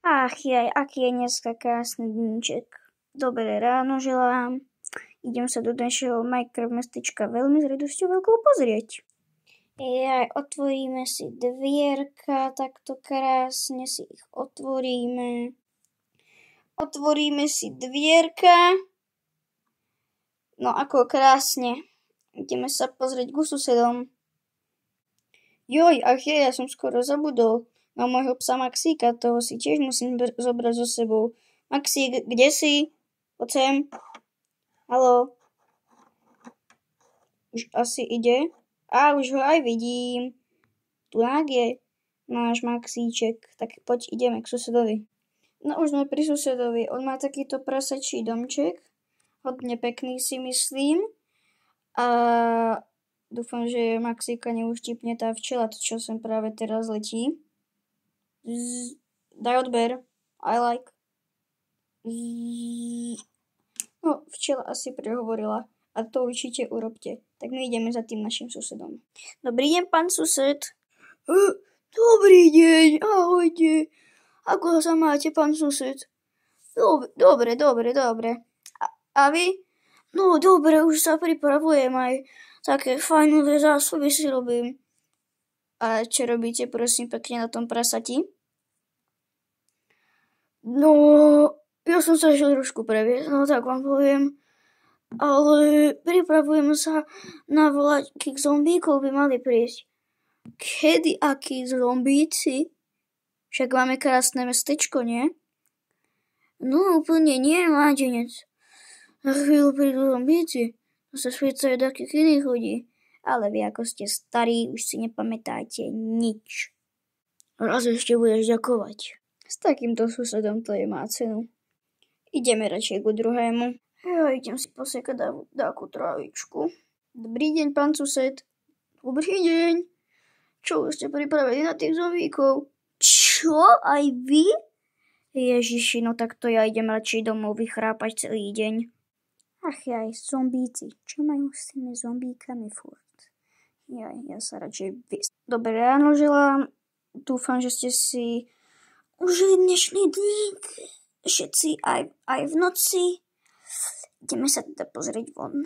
Ach jaj, aký je dneska krásny dníček. Dobré ráno želám. Idem sa do našeho Minecraft mestečka veľmi s radosťou veľkou pozrieť. Jaj, otvoríme si dvierka, takto krásne si ich otvoríme. Otvoríme si dvierka. No ako krásne. Ideme sa pozrieť ku susedom. Joj, ach je, ja som skoro zabudol. Na môjho psa Maxíka, toho si tiež musím zobrať so sebou. Maxík, kde si? Poď sem. Haló. Už asi ide? Už ho aj vidím. Tu je náš Maxíček. Tak poď, ideme k susedovi. No už sme pri susedovi. On má takýto prasačí domček. Hodne pekný si myslím. A dúfam, že Maxíka neuštípne tá včela, to čo sem práve teraz letí. Daj odber. I like. No, včela asi prehovorila. A to určite urobte. Tak my ideme za tým našim susedom. Dobrý deň, pán sused. Dobrý deň, ahojte. Ako sa máte, pán sused? Dobre. A vy? No, dobre, už sa pripravujem aj také fajnové zásoby si robím. A čo robíte, prosím, pekne na tom prasati? No, ja som sa ešte trošku previesť, no tak vám poviem. Ale pripravujem sa na voľakých zombíkov by mali prísť. Kedy akí zombíci? Však máme krásne mestečko, nie? No úplne nie, mládenec. Na chvíľu prídu zombíci. To sa švícajú do akých iných ľudí. Ale vy ako ste starí, už si nepamätáte nič. Raz ešte budeš ďakovať. S takýmto susedom to je má cenu. Ideme radšej ku druhému. Ja idem si posekať dáku trávičku. Dobrý deň, pán sused. Dobrý deň. Čo, už ste pripravili na tých zombíkov? Čo? Aj vy? Ježiši, no tak to ja idem radšej domov vychrápať celý deň. Ach jaj, zombíci. Čo majú s tými zombíkami furt? Ja sa radšej Dobré ráno želám. Dúfam, že ste si užili dnešný dník. Všetci aj v noci. Ideme sa teda pozrieť von.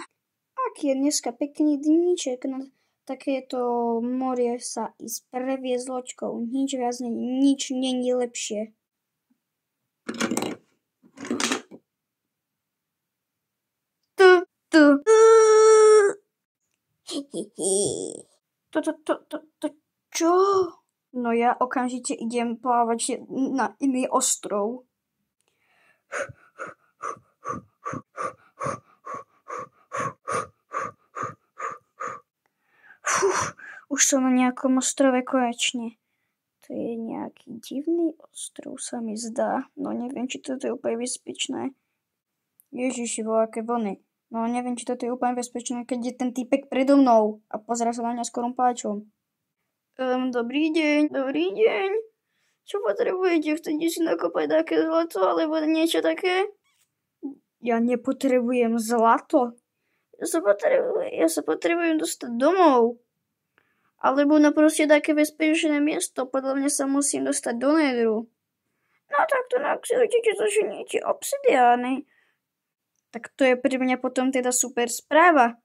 Aký je dneska pekný dníček. Na takéto morie sa ísť previesť loďkou. Nič viac, nič není lepšie. Čo? No ja okamžite idem plávať na iný ostrov. Už som na nejakom ostrove konečne. To je nejaký divný ostrov, sa mi zdá. No neviem, či toto je úplne bezpečné. Ježiši, aké vlny. No neviem, či toto je úplne bezpečné, keď je ten týpek predo mnou a pozerá sa na mňa s korumpáčom. Dobrý deň. Čo potrebujete? Chcete si nakopať také zlato alebo niečo také? Ja nepotrebujem zlato. Ja sa potrebujem dostať domov. Alebo na proste také bezpečné miesto. Podľa mňa sa musím dostať do Nedru. No tak to si určite zoženiete obsidiány. Tak to je pre mňa potom teda super správa.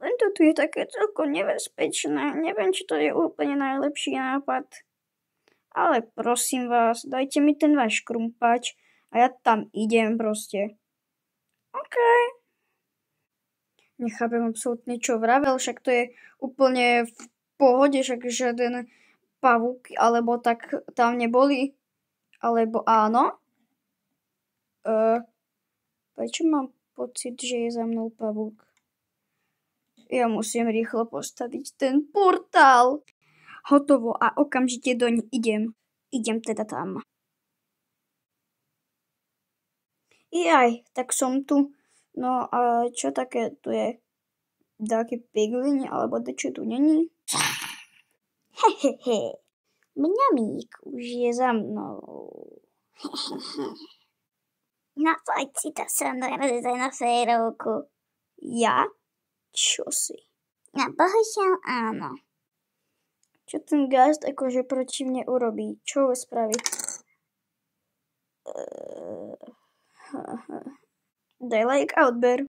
Len to tu je také celkom nebezpečné. Neviem, či to je úplne najlepší nápad. Ale prosím vás, dajte mi ten váš krumpáč a ja tam idem proste. OK. Nechápem absolútne, čo vravel, však to je úplne v pohode, však žiaden pavúk alebo tak tam neboli. Alebo áno? Prečo mám pocit, že je za mnou pavúk? Ja musím rýchlo postaviť ten portál. Hotovo a okamžite doň idem. Idem teda tam. Jaj, tak som tu. No a čo také tu je? Dáke pigliny alebo čo tu není? Hehehe. Mňamík už je za mnou. No poď si to sa na férovku. Ja? Čo si? No bohužiaľ áno. Čo ten gast akože proti mne urobí? Čo ho spraví? Daj like a odber.